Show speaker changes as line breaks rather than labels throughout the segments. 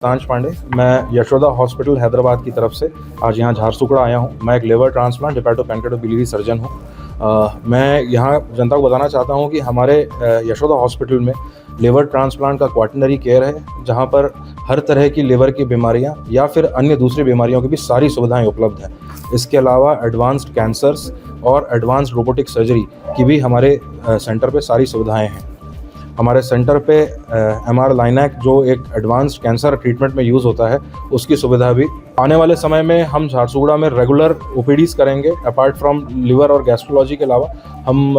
तांश पांडे, मैं यशोदा हॉस्पिटल हैदराबाद की तरफ से आज यहाँ झारसुगड़ा आया हूँ। मैं एक लिवर ट्रांसप्लांट हेपेटो पैनक्रेटोबिलियरी सर्जन हूँ। मैं यहाँ जनता को बताना चाहता हूँ कि हमारे यशोदा हॉस्पिटल में लिवर ट्रांसप्लांट का क्वाटरनरी केयर है, जहाँ पर हर तरह की लिवर की बीमारियाँ या फिर अन्य दूसरी बीमारियों की भी सारी सुविधाएं उपलब्ध हैं। इसके अलावा एडवांस्ड कैंसर्स और एडवांस्ड रोबोटिक सर्जरी की भी हमारे सेंटर पे सारी सुविधाएं हैं। हमारे सेंटर पे MR लाइनैक जो एक एडवांस्ड कैंसर ट्रीटमेंट में यूज़ होता है, उसकी सुविधा भी। आने वाले समय में हम झारसुगड़ा में रेगुलर OPDs करेंगे। अपार्ट फ्रॉम लिवर और गैस्ट्रोलॉजी के अलावा हम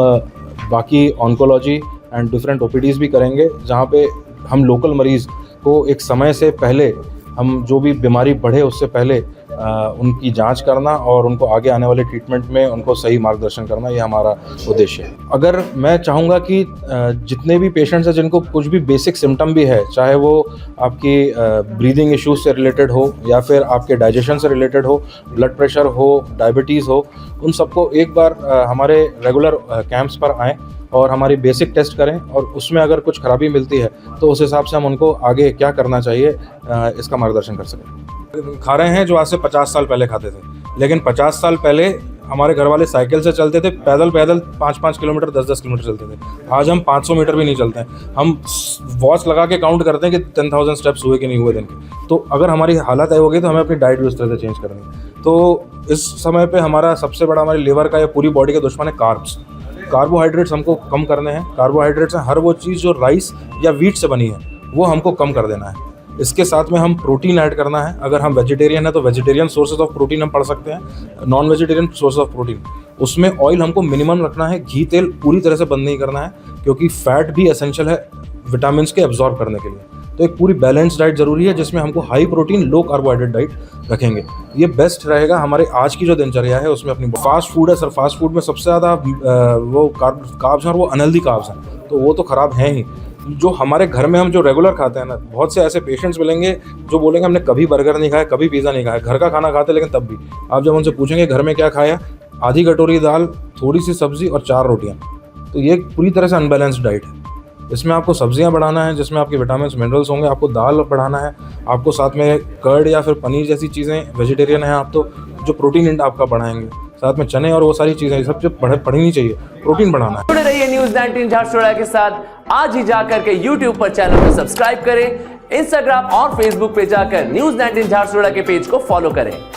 बाकी ऑन्कोलॉजी एंड डिफरेंट OPDs भी करेंगे, जहाँ पे हम लोकल मरीज़ को एक समय से पहले, हम जो भी बीमारी बढ़े उससे पहले उनकी जांच करना और उनको आगे आने वाले ट्रीटमेंट में उनको सही मार्गदर्शन करना, ये हमारा उद्देश्य है। अगर मैं चाहूँगा कि जितने भी पेशेंट्स हैं जिनको कुछ भी बेसिक सिम्टम भी है, चाहे वो आपकी ब्रीदिंग इश्यूज से रिलेटेड हो या फिर आपके डाइजेशन से रिलेटेड हो, ब्लड प्रेशर हो, डायबिटीज़ हो, उन सबको एक बार हमारे रेगुलर कैंप्स पर आएँ और हमारी बेसिक टेस्ट करें, और उसमें अगर कुछ खराबी मिलती है तो उस हिसाब से हम उनको आगे क्या करना चाहिए इसका मार्गदर्शन कर सकें। खा रहे हैं जो आज से 50 साल पहले खाते थे, लेकिन 50 साल पहले हमारे घर वाले साइकिल से चलते थे, पैदल 5-5 किलोमीटर 10-10 किलोमीटर चलते थे। आज हम 500 मीटर भी नहीं चलते हैं। हम वॉच लगा के काउंट करते हैं कि 10,000 स्टेप्स हुए कि नहीं हुए दिन के। तो अगर हमारी हालत है होगी तो हमें अपनी डाइट भी उस तरह से चेंज करनी है। तो इस समय पे हमारा सबसे बड़ा, हमारी लिवर का या पूरी बॉडी का दुश्मन है कार्ब्स। कार्बोहाइड्रेट्स हमको कम करने हैं। कार्बोहाइड्रेट्स हैं हर वो चीज़ जो राइस या व्हीट से बनी है, वो हमको कम कर देना है। इसके साथ में हम प्रोटीन ऐड करना है। अगर हम वेजिटेरियन है तो वेजिटेरियन सोर्सेज ऑफ प्रोटीन हम पढ़ सकते हैं, non vegetarian source of protein. उसमें ऑयल हमको मिनिमम रखना है, घी तेल पूरी तरह से बंद नहीं करना है, क्योंकि फैट भी एसेंशियल है विटामिन के एब्जॉर्ब करने के लिए। तो एक पूरी बैलेंस डाइट ज़रूरी है, जिसमें हमको हाई प्रोटीन लो कार्बोहाइड्रेट डाइट रखेंगे। ये बेस्ट रहेगा हमारे आज की जो दिनचर्या है उसमें। अपनी फास्ट फूड है सर, फास्ट फूड में सबसे ज़्यादा वो कार्ब्स हैं और वो अनहेल्दी कार्ब्स हैं, तो वो तो ख़राब हैं ही। जो हमारे घर में हम जो रेगुलर खाते हैं ना, बहुत से ऐसे पेशेंट्स मिलेंगे जो बोलेंगे हमने कभी बर्गर नहीं खाया, कभी पिज़्ज़ा नहीं खाया, घर का खाना खाते, लेकिन तब भी आप जब उनसे पूछेंगे घर में क्या खाया, आधी कटोरी दाल, थोड़ी सी सब्ज़ी और 4 रोटियाँ। तो ये पूरी तरह से अनबैलेंस्ड डाइट है। इसमें आपको सब्जियां बढ़ाना है जिसमें आपके विटामिन मिनरल्स होंगे, आपको दाल बढ़ाना है, आपको साथ में कर्ड या फिर पनीर जैसी चीज़ें, वेजिटेरियन है आप तो जो प्रोटीन इंट आपका बढ़ाएंगे, साथ में चने और वो सारी चीज़ें सब जो पढ़नी चाहिए, प्रोटीन बढ़ाना है।
जुड़े रहिए न्यूज़ 19 झारसुगड़ा के साथ। आज ही जाकर के YouTube पर चैनल को सब्सक्राइब करें, Instagram और Facebook पे जाकर न्यूज़ 19 झारसुगड़ा के पेज को फॉलो करें।